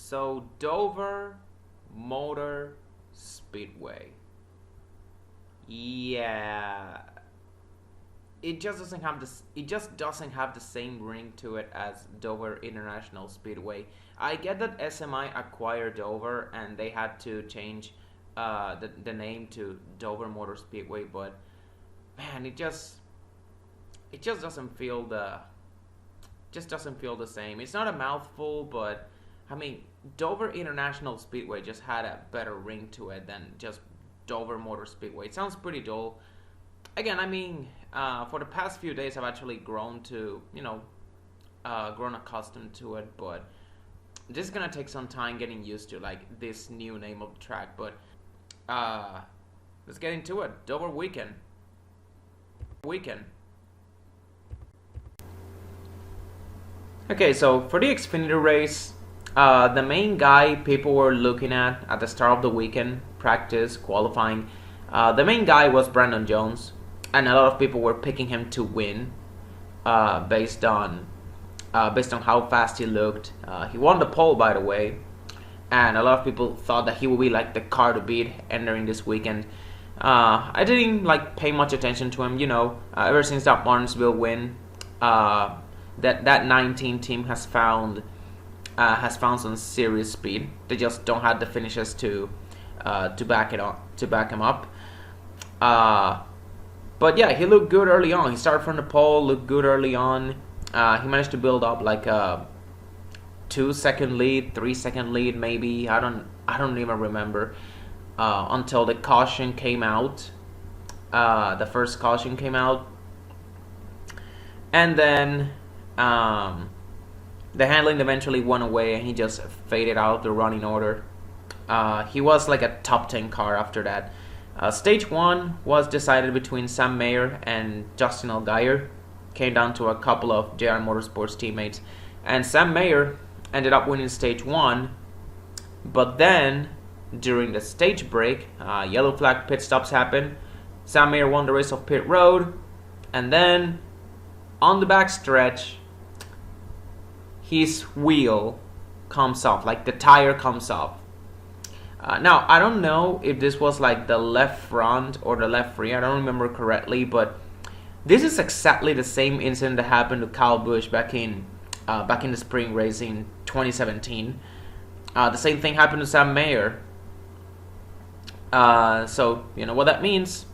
So Dover Motor Speedway. Yeah, it just doesn't have this. It just doesn't have the same ring to it as Dover International Speedway. I get that SMI acquired Dover and they had to change the name to Dover Motor Speedway, but man, it just doesn't feel the same. It's not a mouthful, but I mean, Dover International Speedway just had a better ring to it than just Dover Motor Speedway. It sounds pretty dull. Again, I mean, for the past few days, I've actually grown to, grown accustomed to it, but this is gonna take some time getting used to, like, this new name of the track. But let's get into it. Dover Weekend. Okay, so for the Xfinity race, the main guy people were looking at the start of the weekend, practice, qualifying, the main guy was Brandon Jones, and a lot of people were picking him to win based on how fast he looked. He won the pole, by the way, and a lot of people thought that he would be like the car to beat entering this weekend. I didn't pay much attention to him, ever since that Martinsville win. That 19 team has found some serious speed. They just don't have the finishes to back him up. But yeah, he looked good early on. He started from the pole, looked good early on. He managed to build up like a 2-second lead, 3-second lead, maybe. I don't even remember until the caution came out. The first caution came out, and then the handling eventually went away, and he just faded out the running order. He was like a top 10 car after that. Stage 1 was decided between Sam Mayer and Justin Allgaier. Came down to a couple of JR Motorsports teammates, and Sam Mayer ended up winning stage 1. But then, during the stage break, yellow flag pit stops happened. Sam Mayer won the race of pit road, and then on the back stretch, his wheel comes off, like the tire comes off. Now, I don't know if this was like the left front or the left rear. I don't remember correctly, but this is exactly the same incident that happened to Kyle Busch back in the spring race in 2017. The same thing happened to Sam Mayer. So, you know what that means?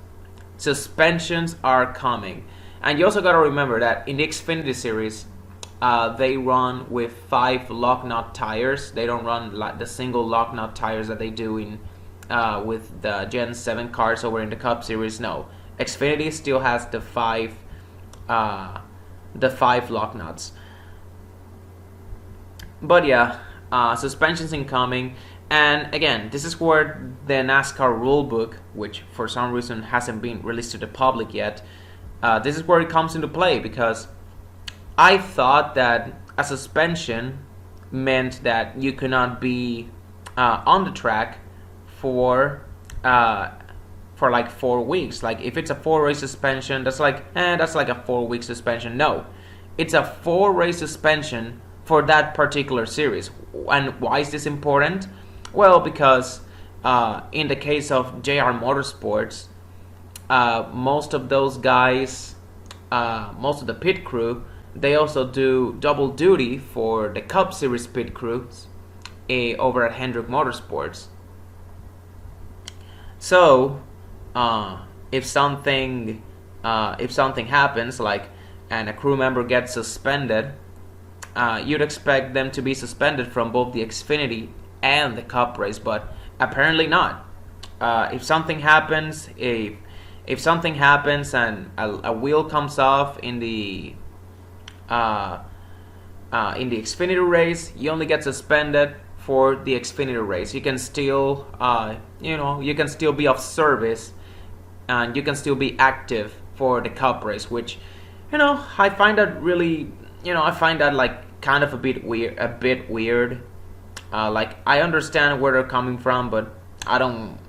Suspensions are coming. And you also got to remember that in the Xfinity series, they run with 5 lock nut tires. They don't run like the single lock nut tires that they do in with the Gen 7 cars over in the Cup series. No, Xfinity still has the 5 lock nuts. But yeah, suspensions incoming. And again, this is where the NASCAR rulebook, which for some reason hasn't been released to the public yet, this is where it comes into play, because I thought that a suspension meant that you could not be on the track for like 4 weeks. Like if it's a 4-race suspension, that's like a 4-week suspension. No, it's a 4-race suspension for that particular series. And why is this important? Well, because in the case of JR Motorsports, most of those guys, most of the pit crew, they also do double duty for the Cup Series pit crews over at Hendrick Motorsports. So, if something happens, like and a crew member gets suspended, you'd expect them to be suspended from both the Xfinity and the Cup race, but apparently not. If something happens and a wheel comes off in the Xfinity race, you only get suspended for the Xfinity race. You can still, you can still be of service, and you can still be active for the Cup race, which, I find that really, I find that like kind of a bit weird. Like I understand where they're coming from, but I don't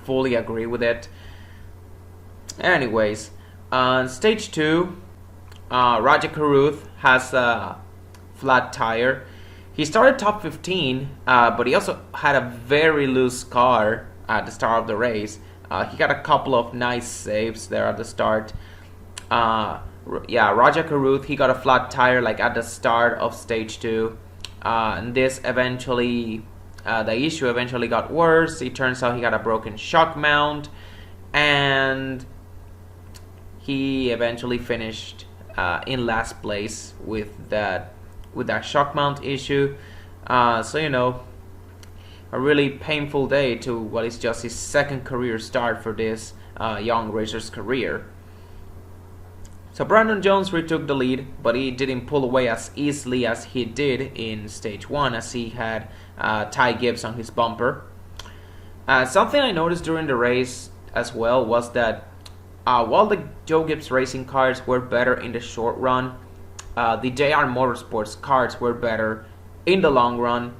fully agree with it. Anyways, stage 2. Roger Carruth has a flat tire. He started top 15, but he also had a very loose car at the start of the race. He got a couple of nice saves there at the start. Raja Karuth, he got a flat tire like at the start of stage 2. And this eventually, the issue eventually got worse. It turns out he got a broken shock mount, and he eventually finished in last place with that shock mount issue. So a really painful day to what is just his second career start for this young racer's career. So Brandon Jones retook the lead, but he didn't pull away as easily as he did in stage 1, as he had Ty Gibbs on his bumper. Something I noticed during the race as well was that while the Joe Gibbs Racing cars were better in the short run, the JR Motorsports cars were better in the long run,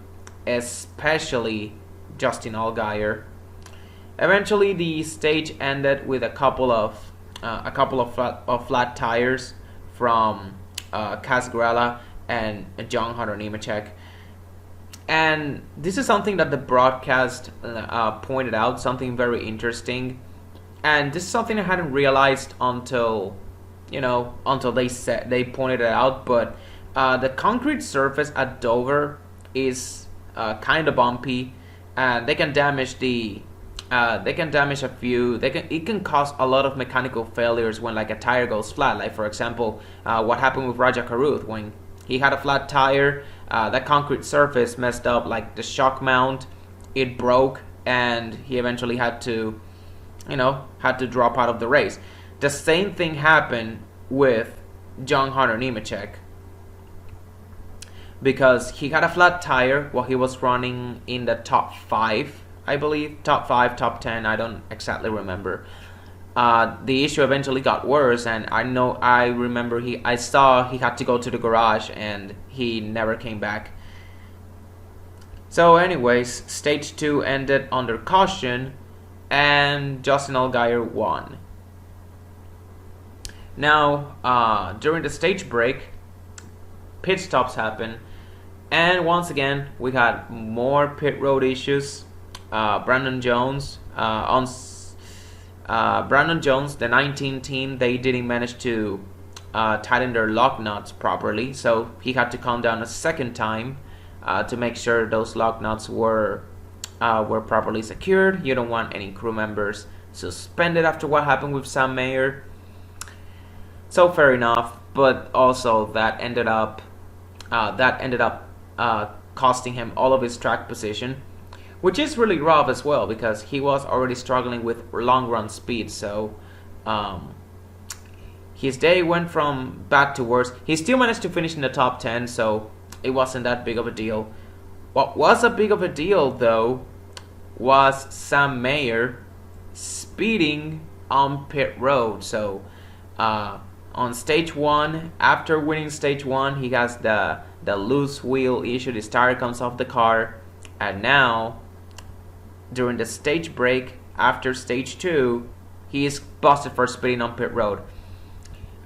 especially Justin Allgaier. Eventually, the stage ended with a couple of flat tires from Kaz Grella and John Hunter Nemechek. And this is something that the broadcast pointed out, something very interesting. And this is something I hadn't realized until they pointed it out. But the concrete surface at Dover is kind of bumpy, and they can damage a few. It can cause a lot of mechanical failures when like a tire goes flat. Like for example, what happened with Raja Karuth when he had a flat tire. That concrete surface messed up like the shock mount. It broke, and he eventually had to drop out of the race. The same thing happened with John Hunter Nemechek, because he had a flat tire while he was running in the top 5, I believe. Top 5, top 10, I don't exactly remember. The issue eventually got worse, and I remember I saw he had to go to the garage, and he never came back. So anyways, stage 2 ended under caution, and Justin Allgaier won. Now, during the stage break, pit stops happened, and once again we had more pit road issues. Brandon Jones, the 19 team, they didn't manage to tighten their lock nuts properly, so he had to come down a second time to make sure those lock nuts were properly secured. You don't want any crew members suspended after what happened with Sam Mayer. So fair enough, but also that ended up costing him all of his track position, which is really rough as well, because he was already struggling with long run speed. So his day went from bad to worse. He still managed to finish in the top 10, so it wasn't that big of a deal. What was a big of a deal though was Sam Mayer speeding on pit road. So on stage 1, after winning stage 1, he has the loose wheel issue. His tire comes off the car, and now during the stage break after stage 2, he is busted for speeding on pit road.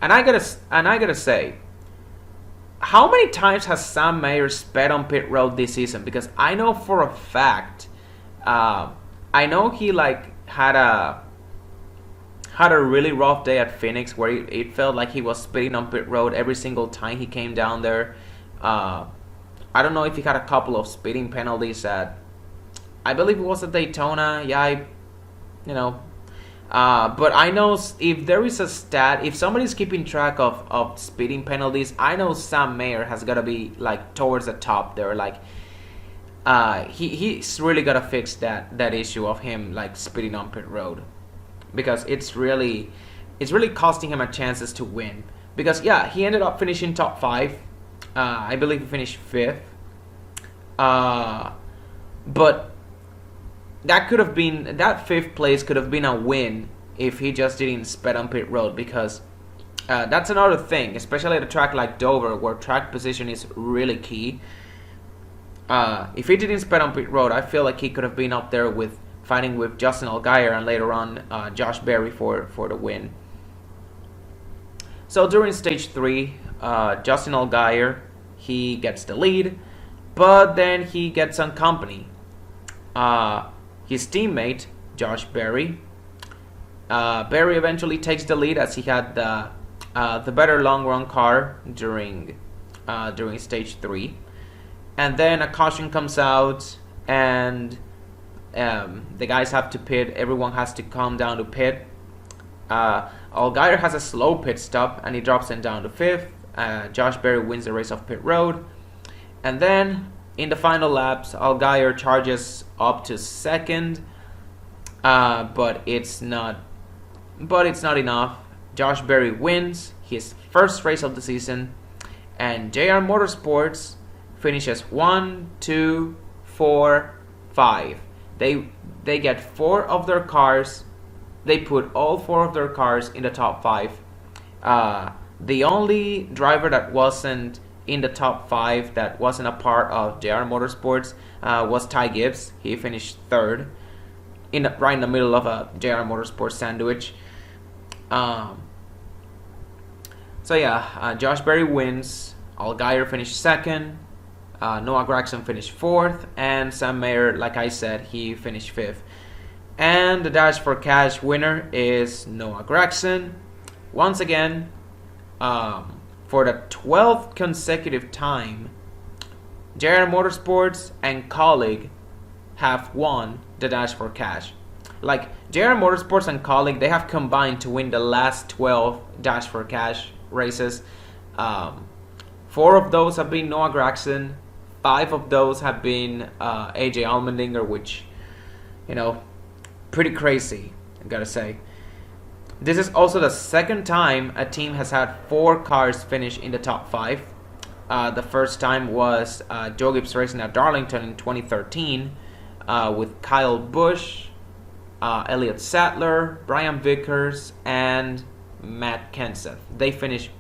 And I gotta say, how many times has Sam Mayer sped on pit road this season? Because I know for a fact, I know he had a really rough day at Phoenix where it felt like he was speeding on pit road every single time he came down there. I don't know if he had a couple of speeding penalties at, I believe it was at Daytona. But I know if there is a stat, if somebody's keeping track of speeding penalties, I know Sam Mayer has got to be like towards the top there. Like he's really got to fix that issue of him like speeding on pit road, because it's really costing him a chances to win. Because he ended up finishing top 5. I believe he finished 5th. But that 5th place could have been a win if he just didn't sped on pit road, because that's another thing, especially at a track like Dover where track position is really key. If he didn't sped on pit road, I feel like he could have been up there with fighting with Justin Allgaier and later on Josh Berry for the win. So during stage 3, Justin Allgaier, he gets the lead, But then he gets some company. His teammate, Josh Berry. Berry eventually takes the lead as he had the better long run car during stage 3. And then a caution comes out, and the guys have to pit. Everyone has to come down to pit. Allgaier has a slow pit stop, and he drops him down to 5th. Josh Berry wins the race off pit road. And then in the final laps, Allgaier charges up to 2nd, but it's not enough. Josh Berry wins his first race of the season, and JR Motorsports finishes 1, 2, 4, 5. They get 4 of their cars. They put all 4 of their cars in the top 5. The only driver that wasn't in the top 5, that wasn't a part of JR Motorsports, was Ty Gibbs. He finished 3rd, right in the middle of a JR Motorsports sandwich. So yeah, Josh Berry wins. Allgaier finished 2nd. Noah Gragson finished 4th, and Sam Mayer, like I said, he finished 5th. And the Dash for Cash winner is Noah Gragson. Once again, for the 12th consecutive time, JR Motorsports and Colleague have won the Dash for Cash. Like, JR Motorsports and Colleague, they have combined to win the last 12 Dash for Cash races. 4 of those have been Noah Gragson. 5 of those have been AJ Almendinger, which, pretty crazy, I gotta say. This is also the second time a team has had 4 cars finish in the top 5. The first time was Joe Gibbs Racing at Darlington in 2013 with Kyle Busch, Elliott Sadler, Brian Vickers, and Matt Kenseth. They finished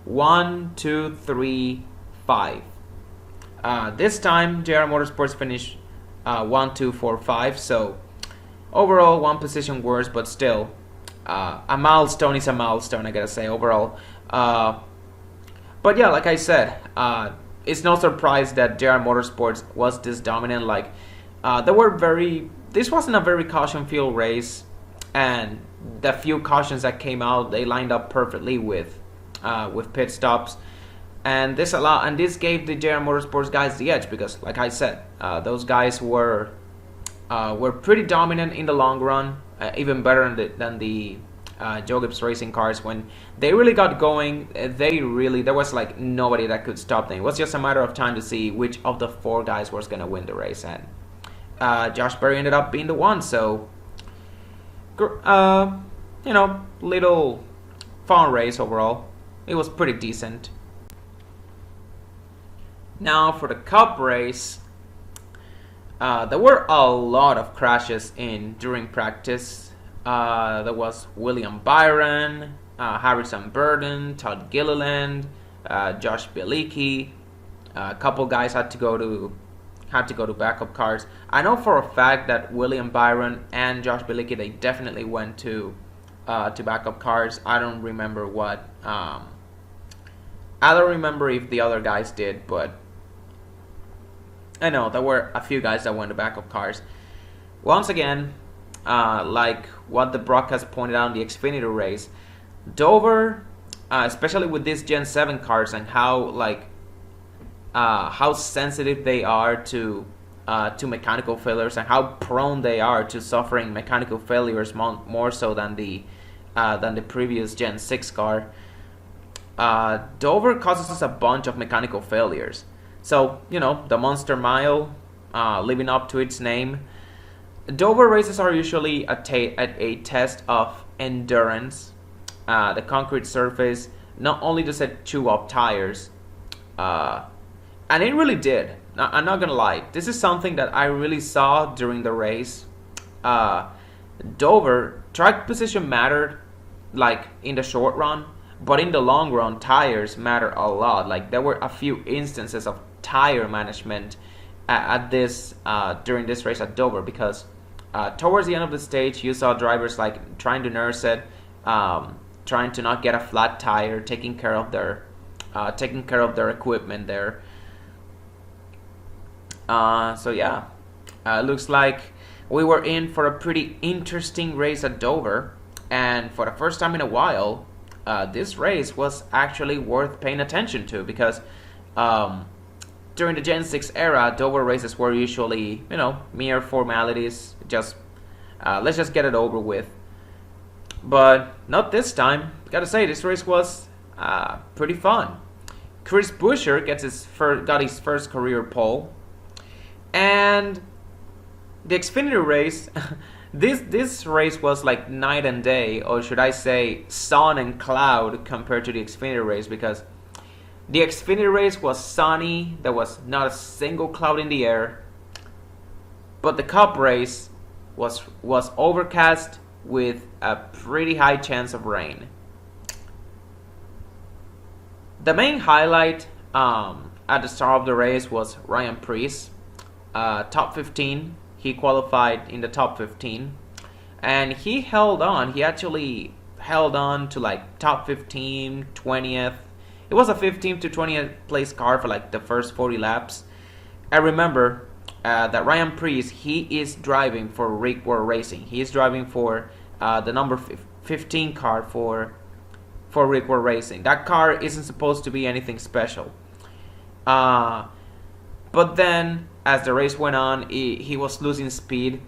1, 2, 3, 5. This time, JR Motorsports finished 1, 2, 4, 5. So overall, 1 position worse, but still, a milestone is a milestone, I gotta say, overall. But yeah, like I said, it's no surprise that JR Motorsports was this dominant. Like, this wasn't a very caution-filled race, and the few cautions that came out, they lined up perfectly with pit stops. And this gave the JR Motorsports guys the edge because, like I said, those guys were pretty dominant in the long run, even better than the Joe Gibbs Racing cars. When they really got going, there was like nobody that could stop them. It was just a matter of time to see which of the 4 guys was going to win the race, and Josh Berry ended up being the one. So, little fun race overall. It was pretty decent. Now for the Cup race, there were a lot of crashes during practice. There was William Byron, Harrison Burden, Todd Gilliland, Josh Bilicki. A couple guys had to go to backup cars. I know for a fact that William Byron and Josh Bilicki, they definitely went to backup cars. I don't remember what. I don't remember if the other guys did, but I know there were a few guys that went to backup cars. Once again, like what the broadcast pointed out in the Xfinity race, Dover, especially with these Gen 7 cars and how sensitive they are to mechanical failures and how prone they are to suffering mechanical failures more so than the previous Gen 6 car. Dover causes us a bunch of mechanical failures. So, the Monster Mile, living up to its name. Dover races are usually a test of endurance. The concrete surface not only does it chew up tires, and it really did. I'm not gonna lie. This is something that I really saw during the race. Dover, track position mattered, like in the short run, but in the long run, tires matter a lot. Like, there were a few instances of tire management during this race at Dover, because towards the end of the stage, you saw drivers like trying to nurse it, trying to not get a flat tire, taking care of their equipment there. So yeah, looks like we were in for a pretty interesting race at Dover, and for the first time in a while, this race was actually worth paying attention to because during the Gen 6 era, Dover races were usually, mere formalities. Just let's just get it over with. But not this time. Gotta say, this race was pretty fun. Chris Buescher got his first career pole, and the Xfinity race. This race was like night and day, or should I say, sun and cloud compared to the Xfinity race, because the Xfinity race was sunny. There was not a single cloud in the air, but the Cup race was overcast with a pretty high chance of rain. The main highlight at the start of the race was Ryan Preece, top 15. He qualified in the top 15, and he held on. He actually held on to like top 15, 20th. It was a 15th to 20th place car for like the first 40 laps. And remember that Ryan Preece, he is driving for Rick War Racing. He is driving for the number 15 car for Rick War Racing. That car isn't supposed to be anything special. But then, as the race went on, he was losing speed.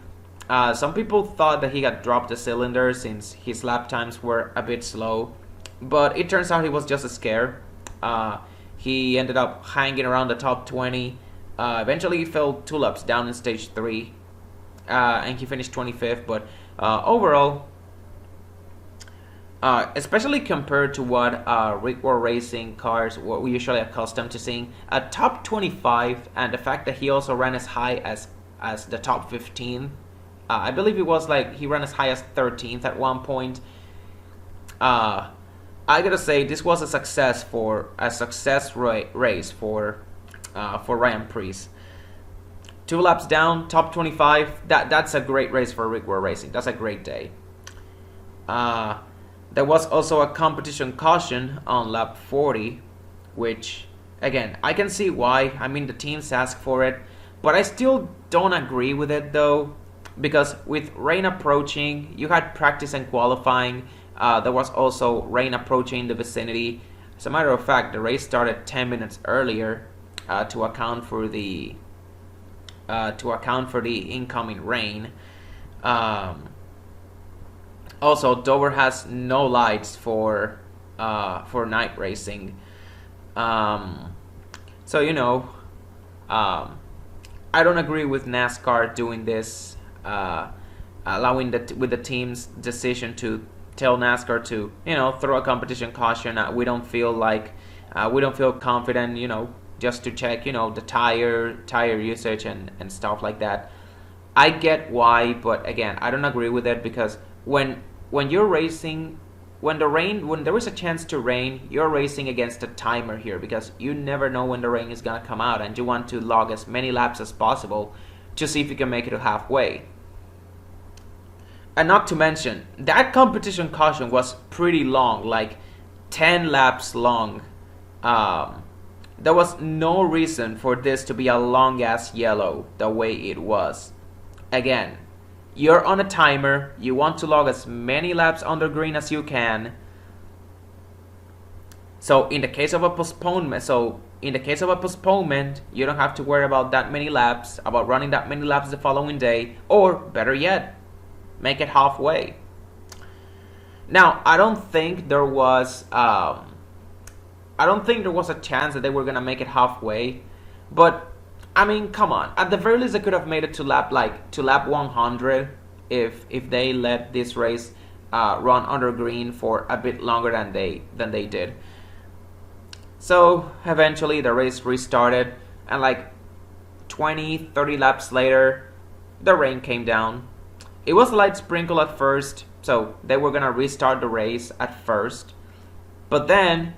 Some people thought that he had dropped the cylinder since his lap times were a bit slow. But it turns out he was just a scare. He ended up hanging around the top 20. Eventually he fell 2 laps down in stage 3. And he finished 25th. But overall, especially compared to what Rick War Racing cars what we usually accustomed to seeing, a top 25, and the fact that he also ran as high as the top 15. I believe it was like he ran as high as 13th at one point. I gotta say, this was a success race for Ryan Preece. 2 laps down, top 25. That's a great race for Rick War Racing. That's a great day. There was also a competition caution on lap 40, which, again, I can see why. I mean, the teams ask for it, but I still don't agree with it, though, because with rain approaching, you had practice and qualifying. There was also rain approaching the vicinity. As a matter of fact, the race started 10 minutes earlier to account for the incoming rain. Also, Dover has no lights for night racing, so I don't agree with NASCAR doing this, allowing with the team's decision to tell NASCAR to throw a competition caution. We don't feel confident, just to check the tire usage and stuff like that. I get why, but again, I don't agree with it, because when you're racing, when there is a chance to rain, you're racing against a timer here, because you never know when the rain is gonna come out, and you want to log as many laps as possible to see if you can make it to halfway. And not to mention, that competition caution was pretty long, like 10 laps long. There was no reason for this to be a long ass yellow the way it was. Again, you're on a timer, you want to log as many laps under green as you can. So in the case of a postponement, you don't have to worry about that many laps, about running that many laps the following day, or better yet, make it halfway. Now, I don't think there was a chance that they were gonna make it halfway, but I mean, come on. At the very least, they could have made it to lap 100 if they let this race run under green for a bit longer than they did. So eventually, the race restarted, and like 20-30 laps later, the rain came down. It was a light sprinkle at first, so they were gonna restart the race at first. But then,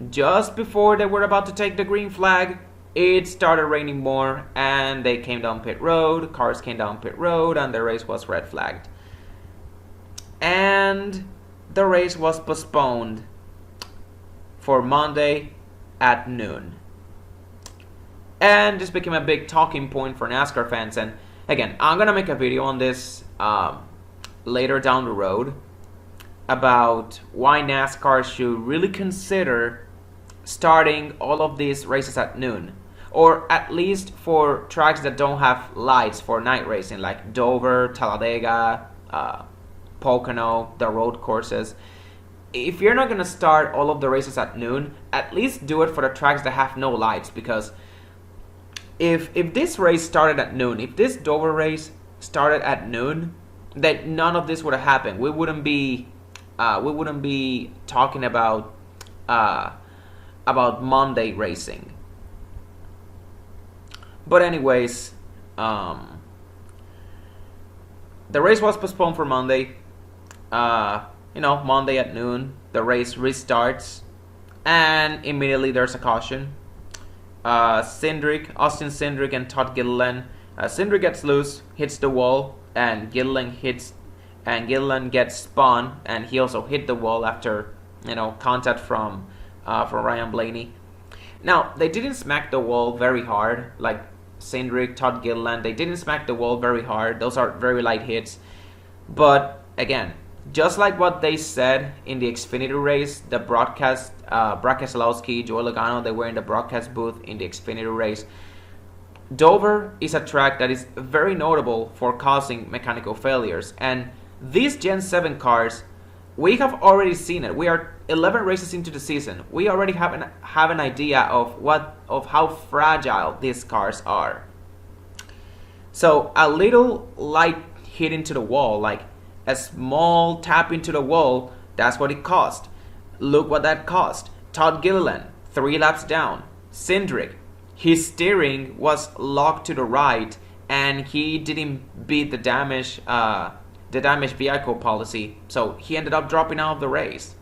just before they were about to take the green flag, it started raining more, and they came down pit road, cars came down pit road, and the race was red flagged. And the race was postponed for Monday at noon. and this became a big talking point for NASCAR fans. And again, I'm gonna make a video on this later down the road about why NASCAR should really consider starting all of these races at noon, or at least for tracks that don't have lights for night racing, like Dover, Talladega, Pocono, the road courses. If you're not gonna start all of the races at noon, at least do it for the tracks that have no lights, because if this race started at noon, if this Dover race started at noon, then none of this would have happened. We wouldn't be talking about Monday racing. But anyways, the race was postponed for Monday. Monday at noon, the race restarts, and immediately there's a caution. Austin Cindric and Todd Gilliland. Cindric gets loose, hits the wall, and Gilliland gets spun, and he also hit the wall after contact from Ryan Blaney. Now, they didn't smack the wall very hard, like Cindric, Todd Gilliland. They didn't smack the wall very hard. Those are very light hits. But again, just like what they said in the Xfinity race, the broadcast, Brad Keselowski, Joey Logano, they were in the broadcast booth in the Xfinity race. Dover is a track that is very notable for causing mechanical failures. And these Gen 7 cars, we have already seen it. We are 11 races into the season. We already have an idea of how fragile these cars are. So a little light hit into the wall, like a small tap into the wall, that's what it cost. Look what that cost. Todd Gilliland, 3 laps down. Cindric, his steering was locked to the right, and he didn't beat the damaged vehicle policy, so he ended up dropping out of the race.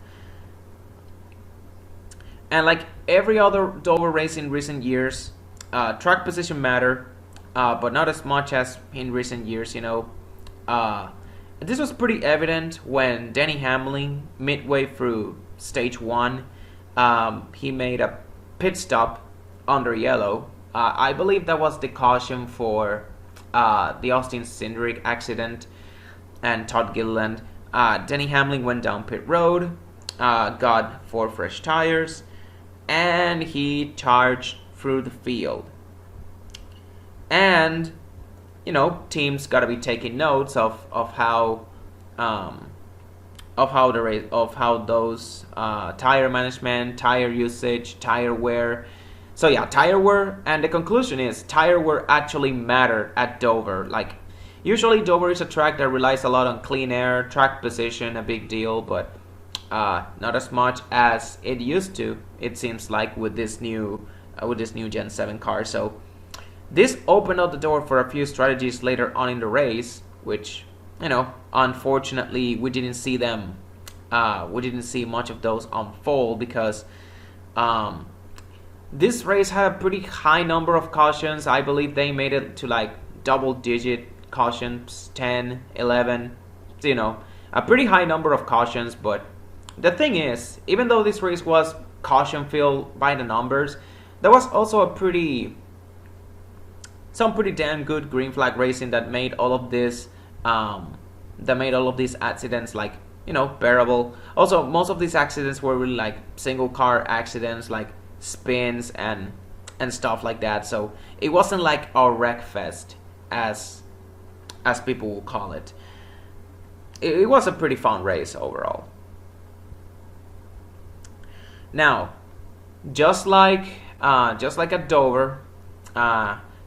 And like every other Dover race in recent years, track position matter, but not as much as in recent years. This was pretty evident when Denny Hamlin, midway through stage 1, he made a pit stop under yellow. I believe that was the caution for the Austin Cindric accident and Todd Gilliland. Denny Hamlin went down pit road, got 4 fresh tires, and he charged through the field. And teams got to be taking notes of how those tire management, tire usage, tire wear. So yeah, tire wear, and the conclusion is tire wear actually mattered at Dover. Like usually Dover is a track that relies a lot on clean air, track position, a big deal, but not as much as it used to. It seems like with this new Gen 7 car. So this opened up the door for a few strategies later on in the race, which unfortunately we didn't see them. We didn't see much of those unfold because this race had a pretty high number of cautions. I believe they made it to like double-digit cautions, 10, 11. A pretty high number of cautions. But the thing is, even though this race was caution-filled by the numbers, there was also some pretty damn good green flag racing that made all of these accidents bearable. Also, most of these accidents were really like single car accidents, like spins and stuff like that. So it wasn't like a wreck fest as people will call it. It was a pretty fun race overall. Now, just like at Dover,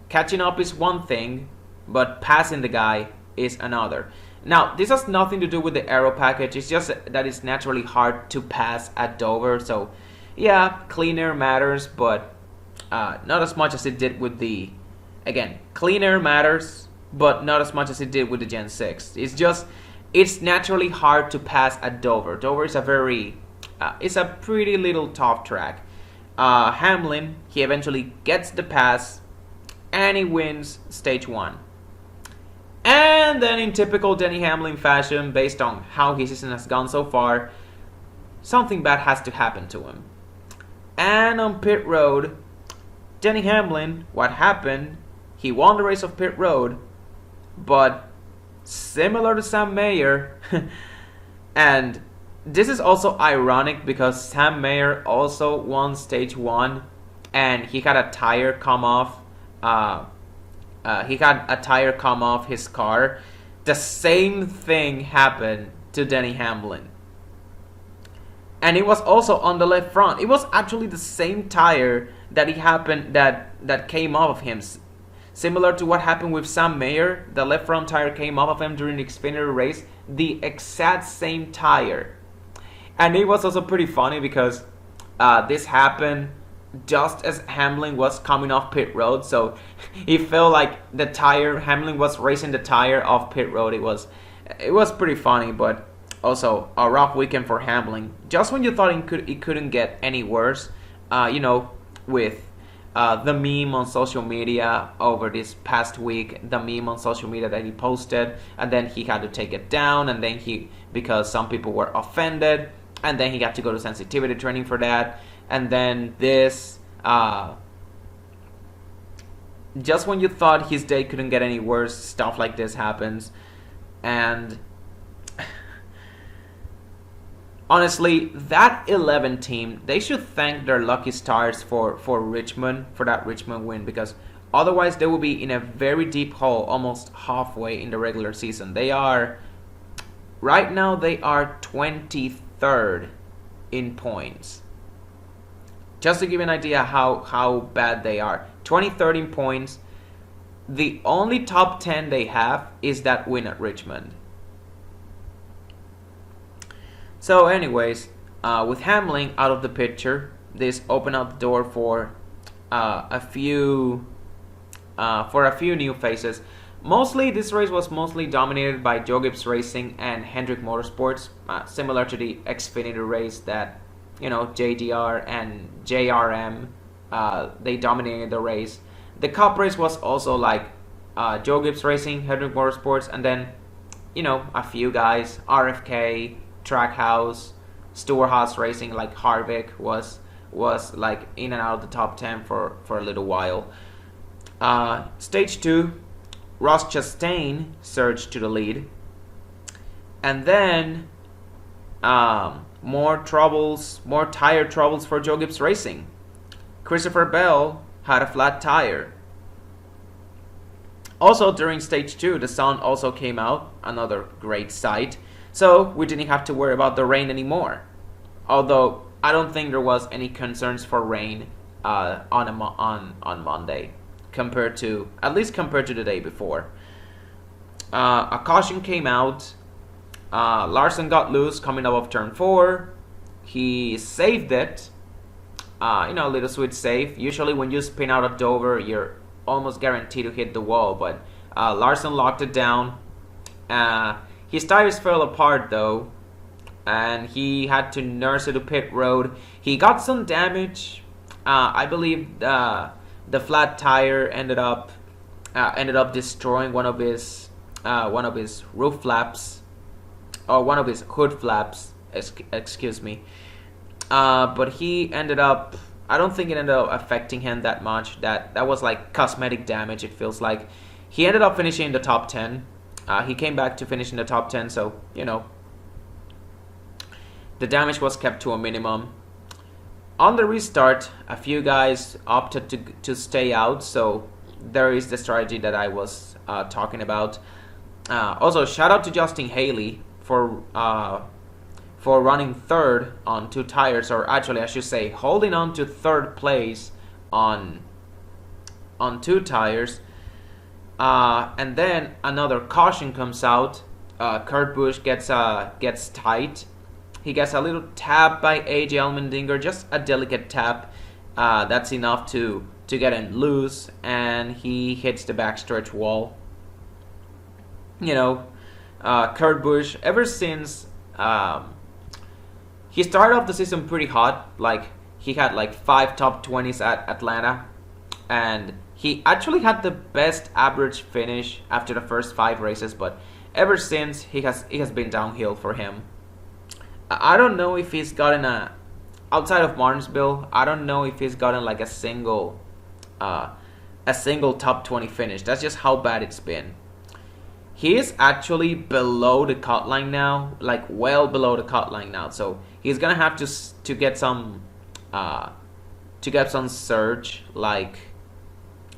catching up is one thing, but passing the guy is another. Now, this has nothing to do with the aero package. It's just that it's naturally hard to pass at Dover. So, yeah, clean air matters, but not as much as it did with the... Again, clean air matters, but not as much as it did with the Gen 6. It's naturally hard to pass at Dover. Dover is it's a pretty little tough track. Hamlin, he eventually gets the pass, and he wins stage 1. And then in typical Denny Hamlin fashion, based on how his season has gone so far, something bad has to happen to him. And on pit road, Denny Hamlin, what happened? He won the race of pit road, but similar to Sam Mayer, and this is also ironic because Sam Mayer also won stage 1 and he had a tire come off. His car. The same thing happened to Denny Hamlin. And it was also on the left front. It was actually the same tire that came off of him. Similar to what happened with Sam Mayer, the left front tire came off of him during the Xfinity race. The exact same tire. And it was also pretty funny because this happened just as Hamlin was coming off pit road, so it felt like Hamlin was racing the tire off pit road. It was pretty funny, but also a rough weekend for Hamlin. Just when you thought it couldn't get any worse, with the meme on social media over this past week, the meme on social media that he posted, and then he had to take it down, and then because some people were offended, and then he got to go to sensitivity training for that. And then this, just when you thought his day couldn't get any worse, stuff like this happens. And honestly, that 11 team, they should thank their lucky stars for Richmond, for that Richmond win, because otherwise they will be in a very deep hole almost halfway in the regular season. Right now they are 23rd in points. Just to give you an idea how bad they are. 23rd in points. The only top 10 they have is that win at Richmond. So anyways, with Hamlin out of the picture, this opened up the door for a few new faces. Mostly, this race was mostly dominated by Joe Gibbs Racing and Hendrick Motorsports, similar to the Xfinity race that, JDR and JRM, they dominated the race. The Cup race was also like Joe Gibbs Racing, Hendrick Motorsports, and then, a few guys, RFK, Trackhouse, Stewart Haas Racing, like Harvick was like in and out of the top 10 for a little while. Stage 2, Ross Chastain surged to the lead. And then more tire troubles for Joe Gibbs Racing. Christopher Bell had a flat tire. Also during stage 2, the sun also came out, another great sight. So we didn't have to worry about the rain anymore. Although I don't think there was any concerns for rain on Monday, at least compared to the day before. A caution came out. Larson got loose coming up of turn 4. He saved it. A little sweet save. Usually when you spin out of Dover, you're almost guaranteed to hit the wall, but Larson locked it down. His tires fell apart though, and he had to nurse it to pit road. He got some damage. I believe the flat tire ended up destroying one of his roof flaps, or one of his hood flaps. Excuse me. But he ended up. I don't think it ended up affecting him that much. That was like cosmetic damage. It feels like he ended up finishing in the top 10. He came back to finish in the top 10, so the damage was kept to a minimum. On the restart, a few guys opted to stay out, so there is the strategy that I was talking about. Also, shout out to Justin Haley for running third on 2 tires, or actually I should say holding on to third place on 2 tires. And then another caution comes out. Kurt Busch gets tight. He gets a little tap by AJ Almendinger, just a delicate tap. That's enough to get him loose, and he hits the backstretch wall. Kurt Busch, ever since he started off the season pretty hot, like he had like 5 top 20s at Atlanta, and he actually had the best average finish after the first 5 races, but ever since he has been downhill for him. I don't know if he's gotten outside of Martinsville, I don't know if he's gotten like a single a single top 20 finish. That's just how bad it's been. He is actually below the cut line now, like well below the cut line now. So he's gonna have to get some surge, like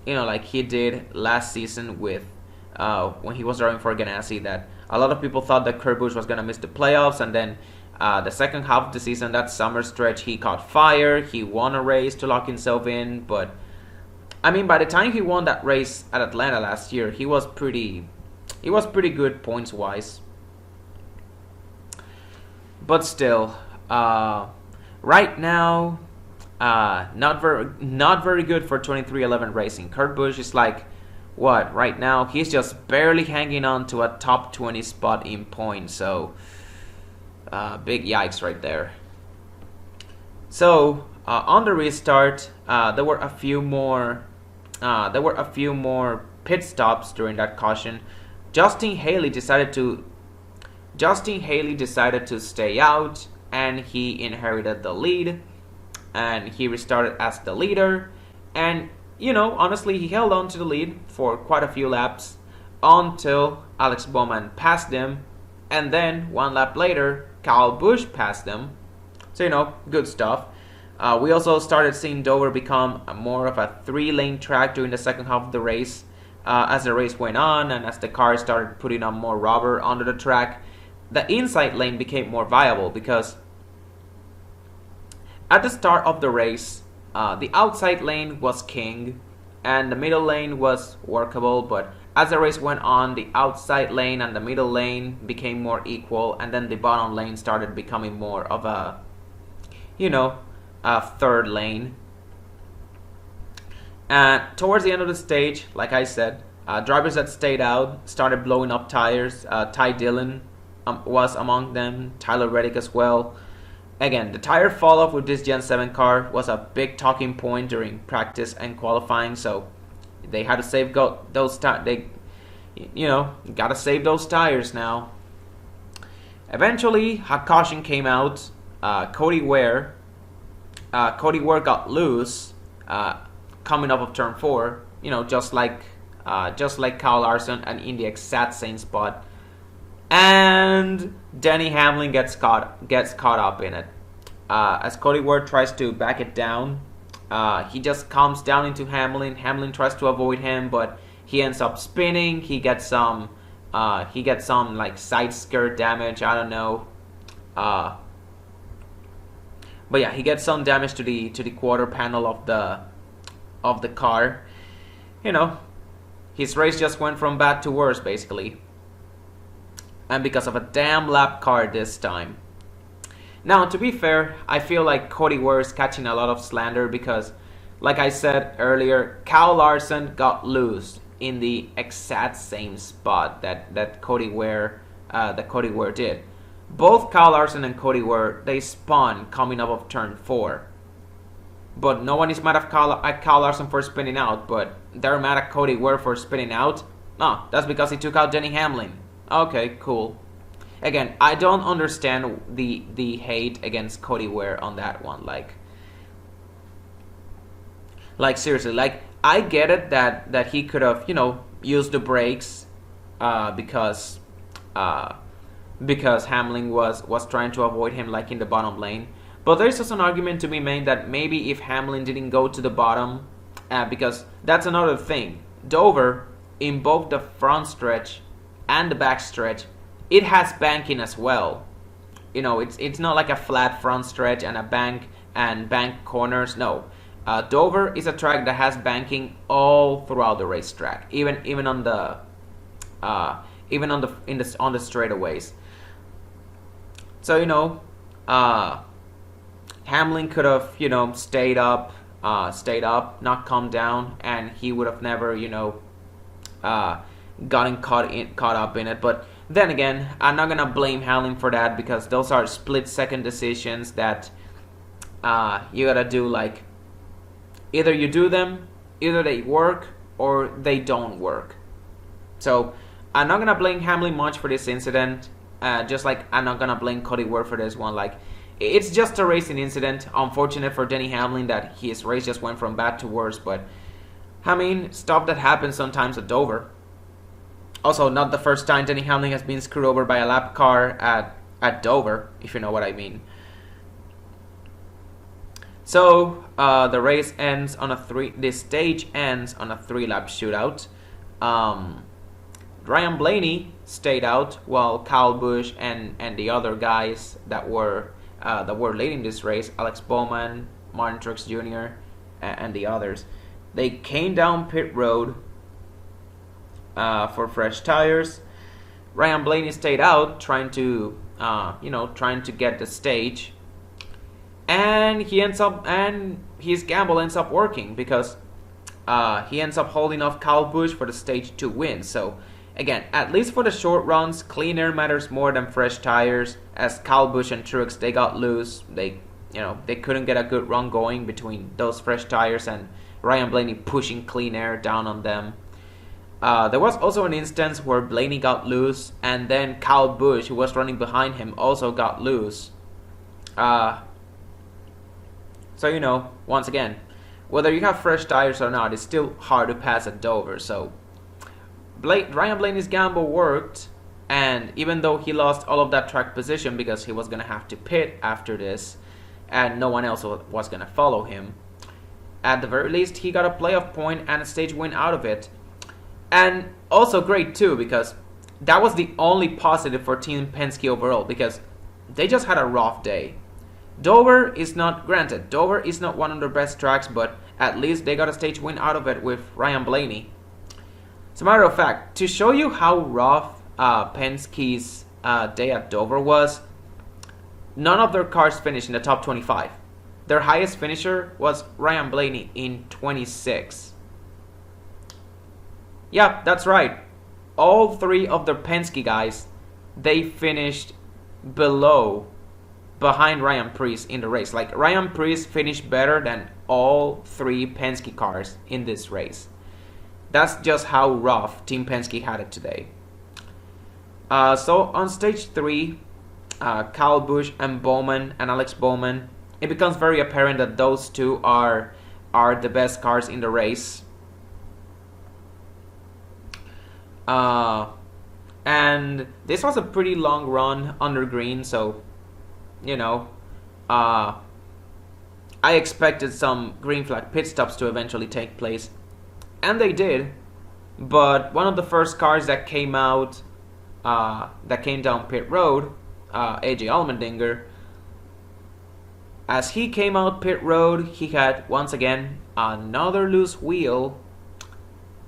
like he did last season with when he was driving for Ganassi. That a lot of people thought that Kurt Busch was gonna miss the playoffs, and then the second half of the season, that summer stretch, he caught fire. He won a race to lock himself in, but I mean, by the time he won that race at Atlanta last year, he was pretty good points wise. But still, right now, not very good for 23XI Racing. Kurt Busch is like, what, right now he's just barely hanging on to a top 20 spot in points. So big yikes right there. So on the restart, there were a few more pit stops during that caution. Justin Haley decided to stay out, and he inherited the lead, and he restarted as the leader. And honestly, he held on to the lead for quite a few laps until Alex Bowman passed him, and then one lap later, Kyle Busch passed him. So good stuff. We also started seeing Dover become more of a 3-lane track during the second half of the race. As the race went on and as the cars started putting on more rubber onto the track, the inside lane became more viable, because at the start of the race, the outside lane was king and the middle lane was workable, but as the race went on, the outside lane and the middle lane became more equal, and then the bottom lane started becoming more of a third lane. Towards the end of the stage, like I said, drivers that stayed out started blowing up tires. Ty Dillon was among them, Tyler Reddick as well. Again, the tire fall off with this Gen 7 car was a big talking point during practice and qualifying, so they had to save those tires. They, gotta save those tires now. Eventually, a caution came out. Cody Ware got loose coming up of turn 4. Just like Kyle Larson and in the exact same spot, and Denny Hamlin gets caught up in it. As Cody Ware tries to back it down, he just comes down into Hamlin. Hamlin tries to avoid him, but he ends up spinning. He gets some like side skirt damage. I don't know. But yeah, he gets some damage to the quarter panel of the car. His race just went from bad to worse, basically. And because of a damn lap car this time. Now, to be fair, I feel like Cody Ware is catching a lot of slander because, like I said earlier, Kyle Larson got loose in the exact same spot that Cody Ware did. Both Kyle Larson and Cody Ware, they spun coming up of turn 4. But no one is mad at Kyle Larson for spinning out, but they're mad at Cody Ware for spinning out? No, that's because he took out Denny Hamlin. Okay, cool. Again, I don't understand the hate against Cody Ware on that one. Like seriously, like I get it that he could have, used the brakes because Hamlin was trying to avoid him like in the bottom lane. But there's just an argument to be made that maybe if Hamlin didn't go to the bottom, because that's another thing. Dover, in both the front stretch and the back stretch, it has banking as well. It's not like a flat front stretch and a bank corners. No, Dover is a track that has banking all throughout the racetrack, even on the straightaways. So Hamlin could have stayed up, not come down, and he would have never gotten caught up in it. But then again, I'm not gonna blame Hamlin for that because those are split-second decisions that you gotta do. Like either you do them, either they work or they don't work. So I'm not gonna blame Hamlin much for this incident. Just like I'm not gonna blame Cody Ware for this one. Like it's just a racing incident. Unfortunate for Denny Hamlin that his race just went from bad to worse, but I mean, stuff that happens sometimes at Dover. Also, not the first time Denny Hamlin has been screwed over by a lap car at Dover, if you know what I mean. So the race ends on this stage ends on a 3-lap shootout. Ryan Blaney stayed out while Kyle Busch and the other guys that were leading this race, Alex Bowman, Martin Truex Jr., and the others, they came down pit road for fresh tires. Ryan Blaney stayed out, trying to get the stage, and his gamble ends up working because he ends up holding off Kyle Busch for the stage 2 win. So again, at least for the short runs, clean air matters more than fresh tires. As Kyle Busch and Truex, they got loose. They couldn't get a good run going between those fresh tires and Ryan Blaney pushing clean air down on them. There was also an instance where Blaney got loose, and then Kyle Busch, who was running behind him, also got loose. So once again, whether you have fresh tires or not, it's still hard to pass at Dover. So Ryan Blaney's gamble worked, and even though he lost all of that track position because he was going to have to pit after this, and no one else was going to follow him, at the very least, he got a playoff point and a stage win out of it. And also great too, because that was the only positive for Team Penske overall, because they just had a rough day. Dover is not one of their best tracks, but at least they got a stage win out of it with Ryan Blaney. As a matter of fact, to show you how rough Penske's day at Dover was, none of their cars finished in the top 25. Their highest finisher was Ryan Blaney in 26. Yeah, that's right. All 3 of the Penske guys, they finished behind Ryan Preece in the race. Like, Ryan Preece finished better than all 3 Penske cars in this race. That's just how rough Team Penske had it today. So on stage 3, Kyle Busch and Bowman and Alex Bowman, it becomes very apparent that those 2 are the best cars in the race. And this was a pretty long run under green, so I expected some green flag pit stops to eventually take place, and they did. But one of the first cars that came down pit road, AJ Almendinger, as he came out pit road, he had once again another loose wheel,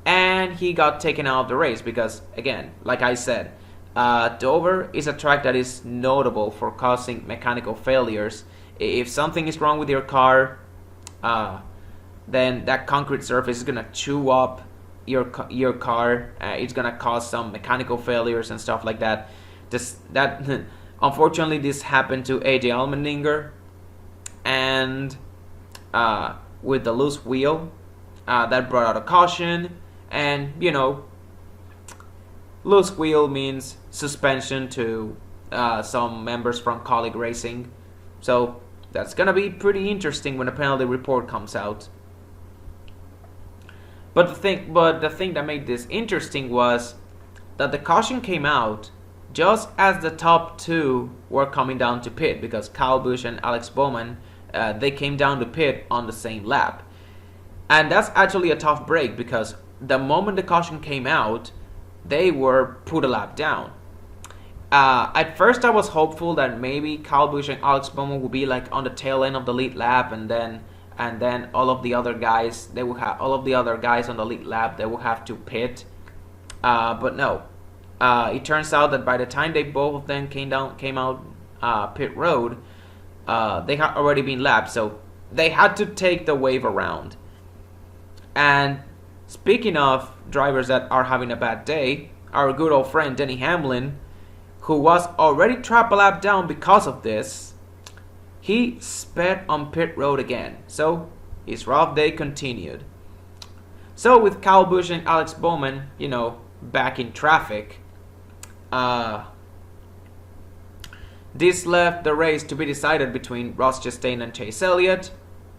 and he got taken out of the race because, again, like I said, Dover is a track that is notable for causing mechanical failures. If something is wrong with your car, then that concrete surface is gonna chew up your car. It's gonna cause some mechanical failures and stuff like that. Unfortunately, this happened to AJ Allmendinger, and with the loose wheel, that brought out a caution. And loose wheel means suspension to some members from Colleague Racing. So that's gonna be pretty interesting when the penalty report comes out. But the thing that made this interesting was that the caution came out just as the top 2 were coming down to pit, because Kyle Busch and Alex Bowman, they came down to pit on the same lap. And that's actually a tough break, because the moment the caution came out, they were put a lap down. At first, I was hopeful that maybe Kyle Busch and Alex Bowman would be like on the tail end of the lead lap, and then all of the other guys on the lead lap, they will have to pit. But no, it turns out that by the time both of them came out pit road, they had already been lapped, so they had to take the wave around. And speaking of drivers that are having a bad day, our good old friend Denny Hamlin, who was already trapped a lap down because of this, he sped on pit road again. So his rough day continued. So with Kyle Busch and Alex Bowman, back in traffic, this left the race to be decided between Ross Chastain and Chase Elliott.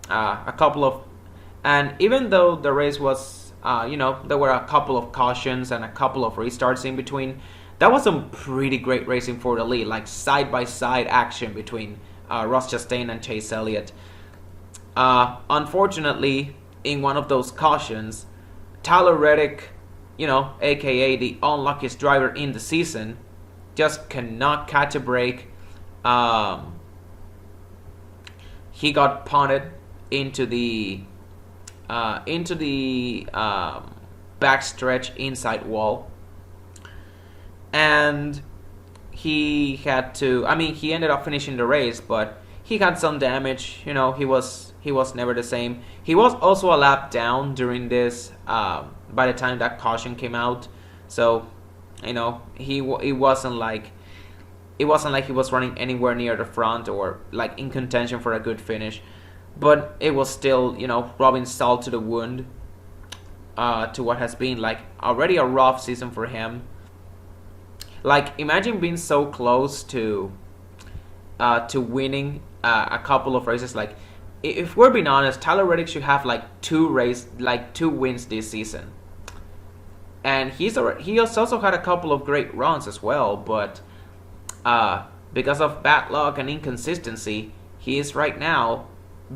And even though the race was There were a couple of cautions and a couple of restarts in between. That was some pretty great racing for the lead, like side-by-side action between Ross Chastain and Chase Elliott. Unfortunately, in one of those cautions, Tyler Reddick, aka the unluckiest driver in the season, just cannot catch a break. He got punted into the backstretch inside wall, and he had to. He ended up finishing the race, but he had some damage. He was never the same. He was also a lap down during this. By the time that caution came out, so it wasn't like he was running anywhere near the front or like in contention for a good finish, but it was still rubbing salt to the wound to what has been like already a rough season for him. Like, imagine being so close to winning a couple of races. Like, if we're being honest, Tyler Reddick should have like two wins this season. And he has also had a couple of great runs as well, but because of bad luck and inconsistency, he is right now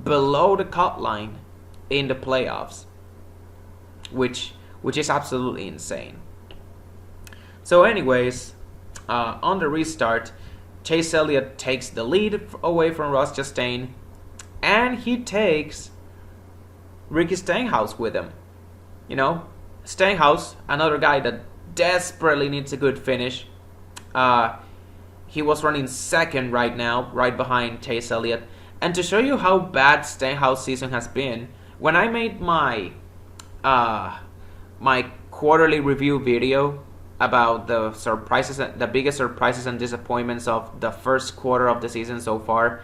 below the cut line in the playoffs, which is absolutely insane. So anyways, on the restart, Chase Elliott takes the lead away from Ross Chastain, and he takes Ricky Stenhouse with him. Stenhouse, another guy that desperately needs a good finish. He was running second right now, right behind Chase Elliott. And to show you how bad Stenhouse season has been, when I made my quarterly review video about the biggest surprises and disappointments of the first quarter of the season so far,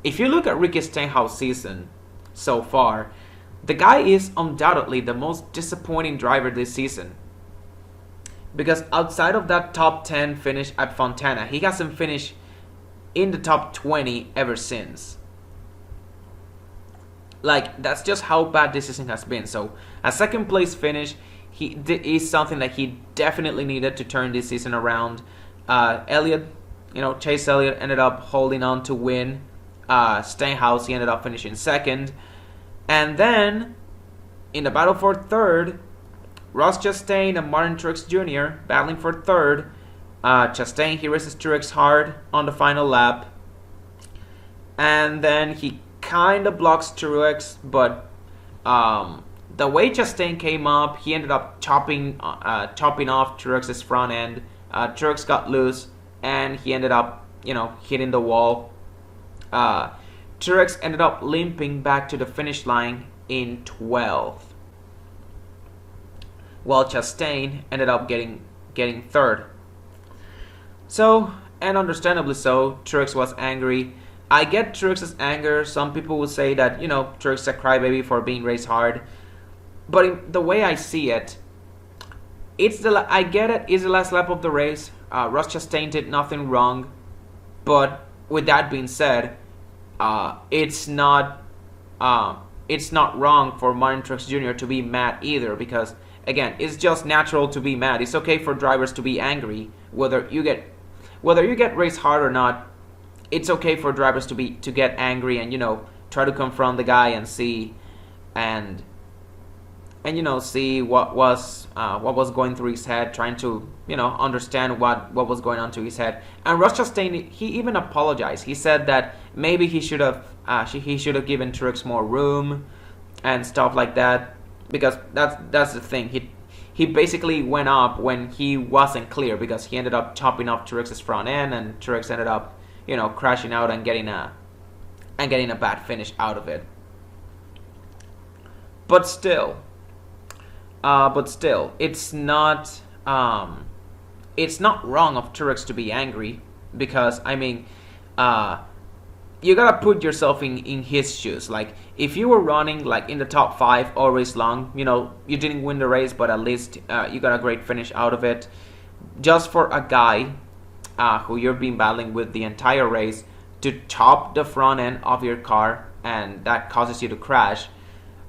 if you look at Ricky Stenhouse season so far, the guy is undoubtedly the most disappointing driver this season. Because outside of that top 10 finish at Fontana, he hasn't finished in the top 20 ever since. Like, that's just how bad this season has been. So, a second place finish is something that he definitely needed to turn this season around. Chase Elliott ended up holding on to win. Stenhouse, he ended up finishing second. And then, in the battle for third, Ross Chastain and Martin Truex Jr. battling for third. Chastain, he races Truex hard on the final lap. And then he kind of blocks Truex, but the way Chastain came up, he ended up chopping off Truex's front end. Truex got loose, and he ended up, hitting the wall. Turex ended up limping back to the finish line in 12th, while Chastain ended up getting third. So, and understandably so, Turex was angry. I get Turex's anger. Some people will say that, Turex is a crybaby for being raced hard. But the way I see it, I get it, it's the last lap of the race. Ross Chastain did nothing wrong. But with that being said, it's not wrong for Martin Truex Jr. to be mad either, because again, it's just natural to be mad. It's okay for drivers to be angry, whether you get raced hard or not. It's okay for drivers to get angry and try to confront the guy and see see what was going through his head, trying to understand what was going on to his head. And Ross Chastain, he even apologized. He said that maybe he should have given Truex more room and stuff like that, because that's the thing. He basically went up when he wasn't clear, because he ended up chopping off Truex's front end, and Truex ended up crashing out and getting a bad finish out of it. But still, it's not wrong of Turex to be angry, because you gotta put yourself in his shoes. Like, if you were running like in the top 5 all race long, you didn't win the race, but at least you got a great finish out of it. Just for a guy who you've been battling with the entire race to chop the front end of your car, and that causes you to crash,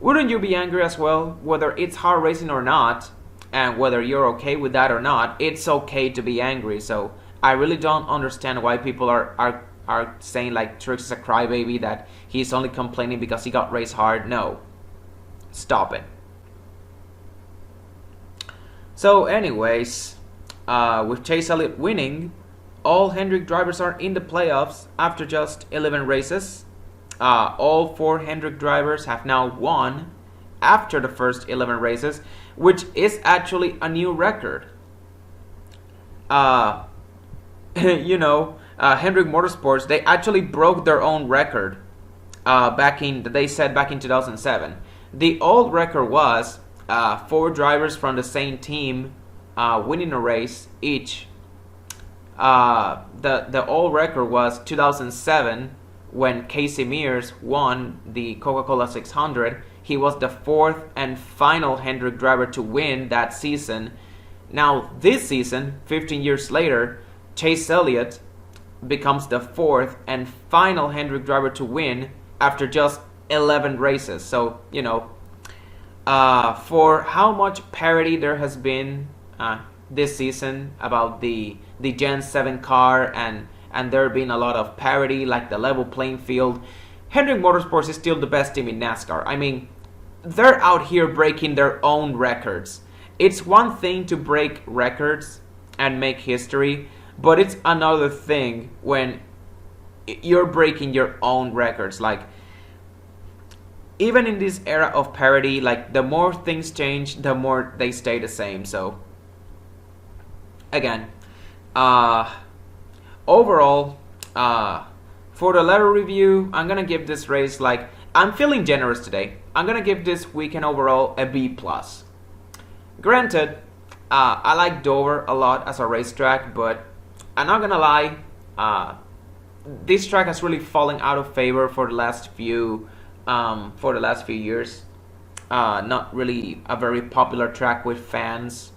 wouldn't you be angry as well? Whether it's hard racing or not, and whether you're okay with that or not, it's okay to be angry. So I really don't understand why people are saying like Truex is a crybaby, that he's only complaining because he got raced hard. No, stop it. So anyways, with Chase Elliott winning, all Hendrick drivers are in the playoffs after just 11 races. All 4 Hendrick drivers have now won after the first 11 races, which is actually a new record. Hendrick Motorsports, they actually broke their own record back in 2007. The old record was 4 drivers from the same team winning a race each. The old record was 2007 when Casey Mears won the Coca-Cola 600. He was the 4th and final Hendrick driver to win that season. Now this season, 15 years later, Chase Elliott becomes the 4th and final Hendrick driver to win after just 11 races. So, for how much parity there has been this season about the Gen 7 car, and there being a lot of parity, like the level playing field, Hendrick Motorsports is still the best team in NASCAR. I mean, they're out here breaking their own records. It's one thing to break records and make history, but it's another thing when you're breaking your own records. Like, even in this era of parity, like, the more things change, the more they stay the same. So again, overall, for the letter review, I'm gonna give this race, like, I'm feeling generous today. I'm gonna give this weekend overall a B+. Granted, I like Dover a lot as a racetrack, but I'm not gonna lie, this track has really fallen out of favor for the last few years. Not really a very popular track with fans.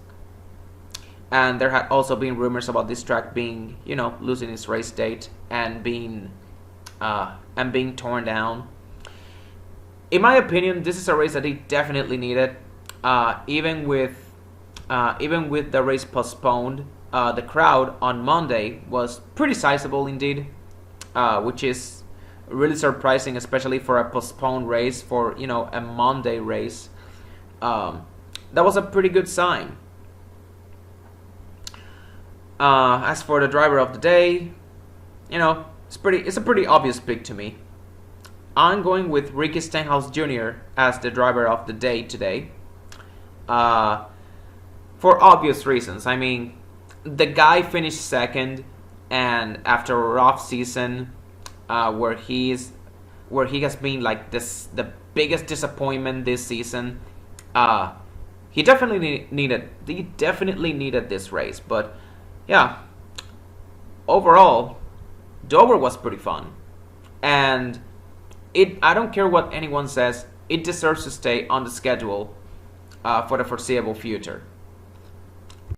And there had also been rumors about this track being, losing its race date and being torn down. In my opinion, this is a race that they definitely needed. Even with the race postponed, the crowd on Monday was pretty sizable indeed, which is really surprising, especially for a postponed race, for a Monday race. That was a pretty good sign. As for the driver of the day, it's a pretty obvious pick to me. I'm going with Ricky Stenhouse Jr. as the driver of the day today. For obvious reasons. I mean, the guy finished second, and after a rough season, where he has been like the biggest disappointment this season, he definitely needed this race. But yeah, overall, Dover was pretty fun, and I don't care what anyone says, it deserves to stay on the schedule for the foreseeable future.